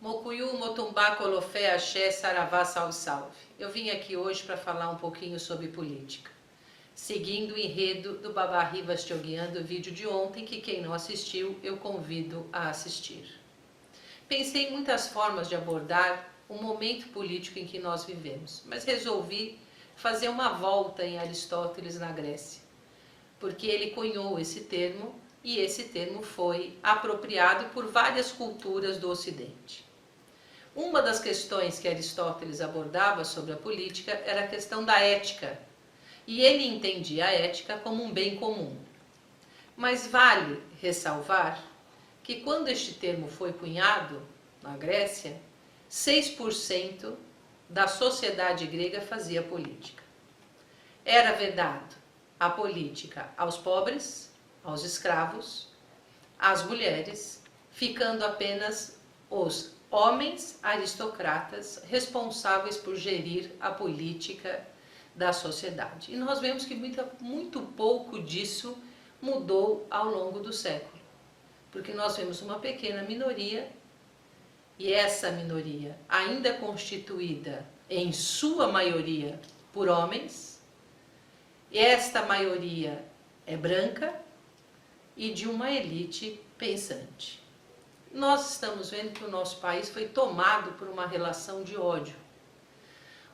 Mokuyu, Motumbá, Colofé, Axé, Saravá, salve, salve. Eu vim aqui hoje para falar um pouquinho sobre política, seguindo o enredo do Baba Rivas Chogyam do vídeo de ontem, que quem não assistiu, eu convido a assistir. Pensei em muitas formas de abordar o momento político em que nós vivemos, mas resolvi fazer uma volta em Aristóteles na Grécia, porque ele cunhou esse termo e esse termo foi apropriado por várias culturas do Ocidente. Uma das questões que Aristóteles abordava sobre a política era a questão da ética, e ele entendia a ética como um bem comum. Mas vale ressalvar que quando este termo foi cunhado na Grécia, 6% da sociedade grega fazia política. Era vedado a política aos pobres, aos escravos, às mulheres, ficando apenas os homens aristocratas responsáveis por gerir a política da sociedade. E nós vemos que muito pouco disso mudou ao longo do século, porque nós vemos uma pequena minoria, e essa minoria ainda constituída em sua maioria por homens, e esta maioria é branca e de uma elite pensante. Nós estamos vendo que o nosso país foi tomado por uma relação de ódio,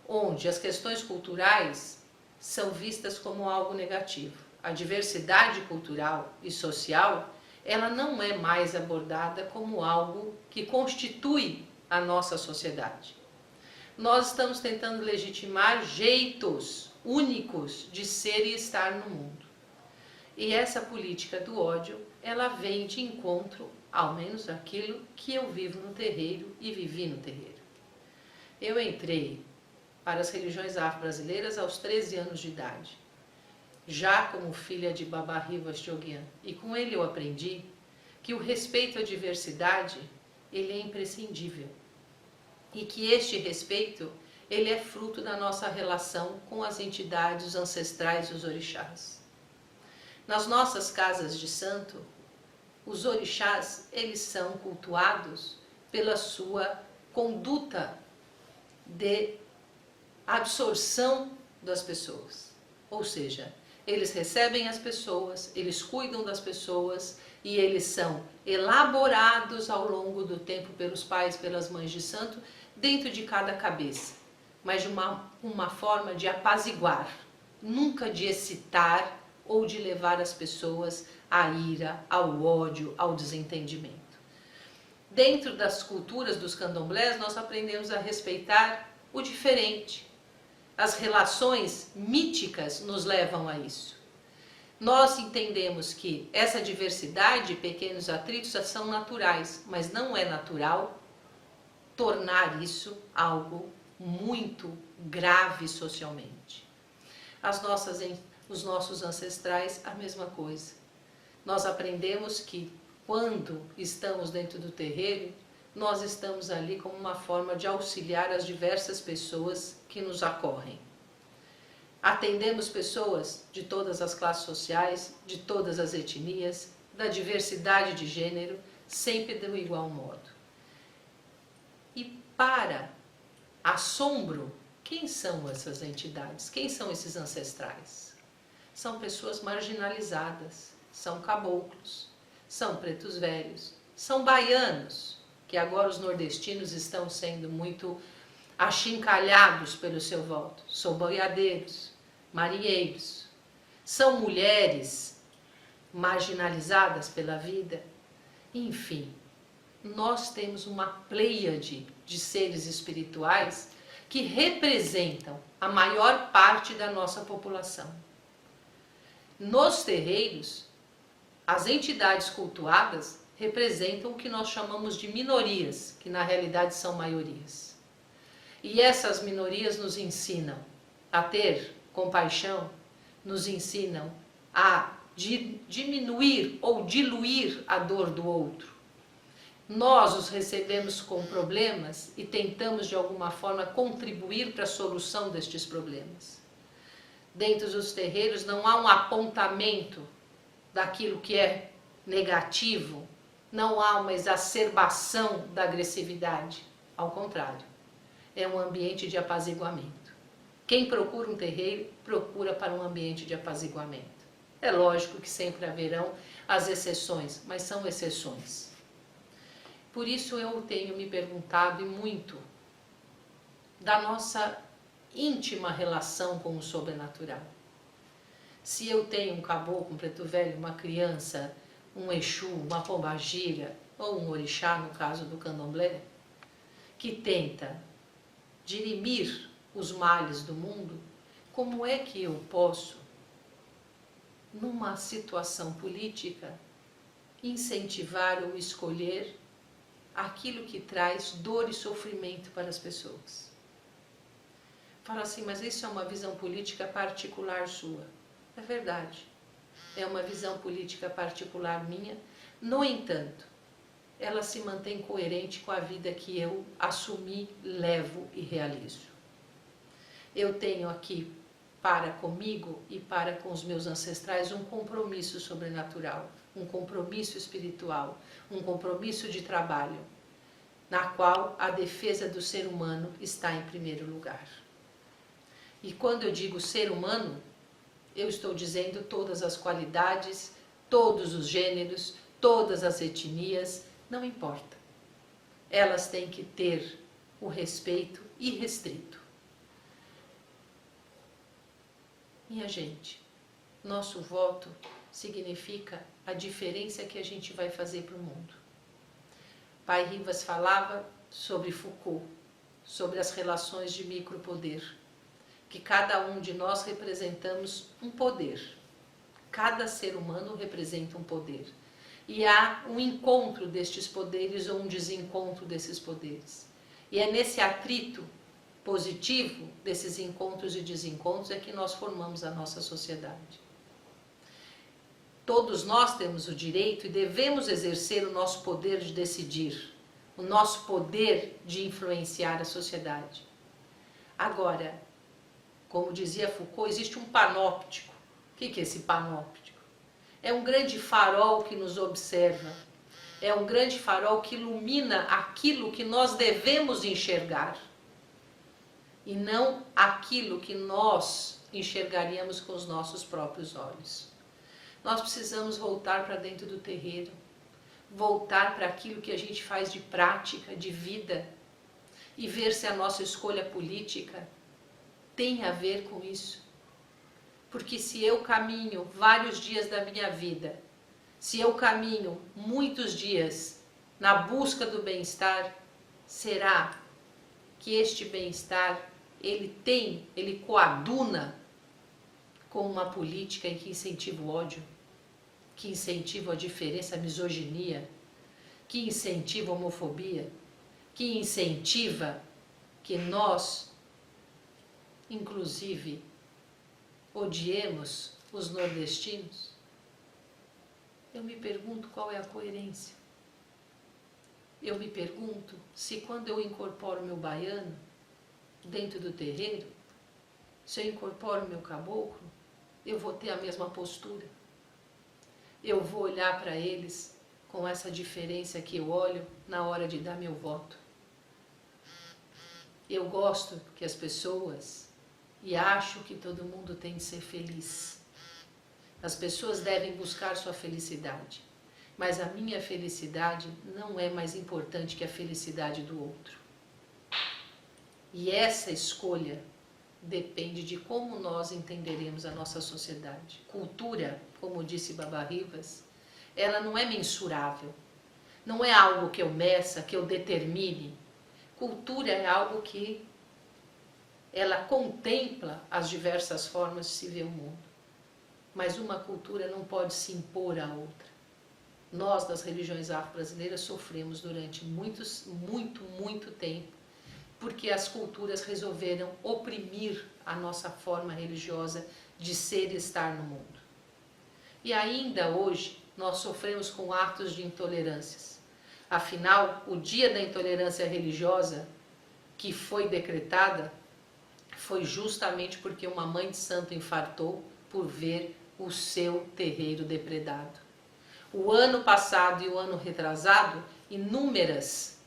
onde as questões culturais são vistas como algo negativo. A diversidade cultural e social, ela não é mais abordada como algo que constitui a nossa sociedade. Nós estamos tentando legitimar jeitos únicos de ser e estar no mundo. E essa política do ódio, ela vem de encontro, ao menos aquilo que eu vivo no terreiro e vivi no terreiro. Eu entrei para as religiões afro-brasileiras aos 13 anos de idade, já como filha de Baba Rivas Chogyam, e com ele eu aprendi que o respeito à diversidade, ele é imprescindível, e que este respeito, ele é fruto da nossa relação com as entidades, os ancestrais e os orixás. Nas nossas casas de santo, os orixás, eles são cultuados pela sua conduta de absorção das pessoas. Ou seja, eles recebem as pessoas, eles cuidam das pessoas e eles são elaborados ao longo do tempo pelos pais, pelas mães de santo, dentro de cada cabeça, mas de uma forma de apaziguar, nunca de excitar ou de levar as pessoas à ira, ao ódio, ao desentendimento. Dentro das culturas dos candomblés, nós aprendemos a respeitar o diferente. As relações míticas nos levam a isso. Nós entendemos que essa diversidade, pequenos atritos, são naturais, mas não é natural tornar isso algo muito grave socialmente. Os nossos ancestrais, a mesma coisa. Nós aprendemos que quando estamos dentro do terreiro, nós estamos ali como uma forma de auxiliar as diversas pessoas que nos acorrem. Atendemos pessoas de todas as classes sociais, de todas as etnias, da diversidade de gênero, sempre do igual modo. E para assombro, quem são essas entidades? Quem são esses ancestrais? São pessoas marginalizadas, são caboclos, são pretos velhos, são baianos, que agora os nordestinos estão sendo muito achincalhados pelo seu voto, são boiadeiros, marinheiros, são mulheres marginalizadas pela vida, enfim, nós temos uma pleiade de seres espirituais que representam a maior parte da nossa população. Nos terreiros, as entidades cultuadas representam o que nós chamamos de minorias, que na realidade são maiorias. E essas minorias nos ensinam a ter compaixão, nos ensinam a diminuir ou diluir a dor do outro. Nós os recebemos com problemas e tentamos de alguma forma contribuir para a solução destes problemas. Dentro dos terreiros não há um apontamento daquilo que é negativo Não há uma exacerbação da agressividade. Ao contrário, é um ambiente de apaziguamento. Quem procura um terreiro, procura para um ambiente de apaziguamento. É lógico que sempre haverão as exceções, mas são exceções. Por isso eu tenho me perguntado e muito da nossa íntima relação com o sobrenatural. Se eu tenho um caboclo, um preto velho, uma criança, um exu, uma pombagira ou um orixá, no caso do candomblé, que tenta dirimir os males do mundo, como é que eu posso, numa situação política, incentivar ou escolher aquilo que traz dor e sofrimento para as pessoas? Fala assim, mas isso é uma visão política particular sua. É verdade, é uma visão política particular minha. No entanto, ela se mantém coerente com a vida que eu assumi, levo e realizo. Eu tenho aqui para comigo e para com os meus ancestrais um compromisso sobrenatural, um compromisso espiritual, um compromisso de trabalho, na qual a defesa do ser humano está em primeiro lugar. E quando eu digo ser humano, eu estou dizendo todas as qualidades, todos os gêneros, todas as etnias, não importa. Elas têm que ter o respeito irrestrito. Minha gente, nosso voto significa a diferença que a gente vai fazer para o mundo. Pai Rivas falava sobre Foucault, sobre as relações de micropoder, que cada um de nós representamos um poder. Cada ser humano representa um poder. E há um encontro destes poderes ou um desencontro desses poderes. E é nesse atrito positivo desses encontros e desencontros é que nós formamos a nossa sociedade. Todos nós temos o direito e devemos exercer o nosso poder de decidir, o nosso poder de influenciar a sociedade. Agora, como dizia Foucault, existe um panóptico. O que é esse panóptico? É um grande farol que nos observa, é um grande farol que ilumina aquilo que nós devemos enxergar e não aquilo que nós enxergaríamos com os nossos próprios olhos. Nós precisamos voltar para dentro do terreiro, voltar para aquilo que a gente faz de prática, de vida, e ver se a nossa escolha política tem a ver com isso. Porque se eu caminho vários dias da minha vida, se eu caminho muitos dias na busca do bem-estar, será que este bem-estar ele coaduna com uma política em que incentiva o ódio, que incentiva a diferença, a misoginia, que incentiva a homofobia, que incentiva que nós, inclusive, odiemos os nordestinos? Eu me pergunto qual é a coerência. Eu me pergunto se quando eu incorporo meu baiano dentro do terreiro, se eu incorporo meu caboclo, eu vou ter a mesma postura. Eu vou olhar para eles com essa diferença que eu olho na hora de dar meu voto. Eu gosto que as pessoas, e acho que todo mundo tem de ser feliz. As pessoas devem buscar sua felicidade, mas a minha felicidade não é mais importante que a felicidade do outro. E essa escolha depende de como nós entenderemos a nossa sociedade. Cultura, como disse Baba Rivas, ela não é mensurável, não é algo que eu meça, que eu determine. Cultura é algo que ela contempla as diversas formas de se ver o mundo. Mas uma cultura não pode se impor à outra. Nós, das religiões afro-brasileiras, sofremos durante muito tempo, porque as culturas resolveram oprimir a nossa forma religiosa de ser e estar no mundo. E ainda hoje, nós sofremos com atos de intolerâncias. Afinal, o dia da intolerância religiosa, que foi decretada, foi justamente porque uma mãe de santo infartou por ver o seu terreiro depredado. O ano passado e o ano retrasado, inúmeras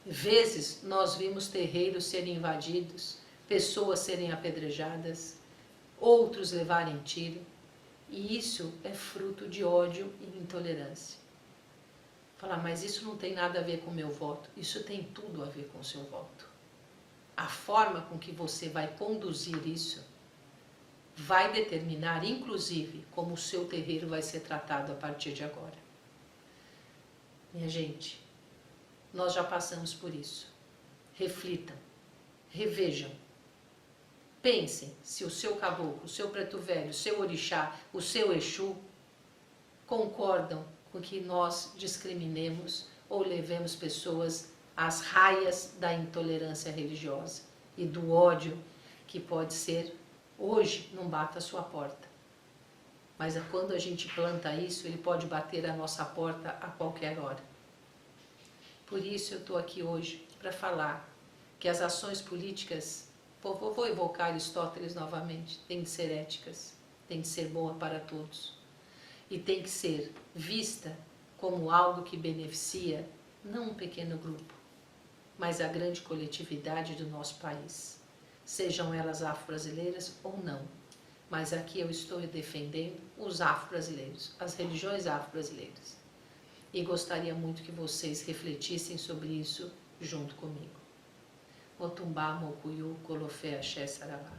vezes nós vimos terreiros serem invadidos, pessoas serem apedrejadas, outros levarem tiro. E isso é fruto de ódio e intolerância. Falar, mas isso não tem nada a ver com o meu voto. Isso tem tudo a ver com o seu voto. A forma com que você vai conduzir isso vai determinar, inclusive, como o seu terreiro vai ser tratado a partir de agora. Minha gente, nós já passamos por isso. Reflitam, revejam. Pensem se o seu caboclo, o seu preto velho, o seu orixá, o seu exu concordam com que nós discriminemos ou levemos pessoas às raias da intolerância religiosa e do ódio que pode ser, hoje, não bata a sua porta. Mas quando a gente planta isso, ele pode bater a nossa porta a qualquer hora. Por isso eu estou aqui hoje para falar que as ações políticas, vou evocar Aristóteles novamente, tem de ser éticas, tem de ser boa para todos. E tem que ser vista como algo que beneficia não um pequeno grupo, mas a grande coletividade do nosso país. Sejam elas afro-brasileiras ou não. Mas aqui eu estou defendendo os afro-brasileiros, as religiões afro-brasileiras. E gostaria muito que vocês refletissem sobre isso junto comigo. Otumbá, Mokuyu, Kolofé, Axé, Saravá.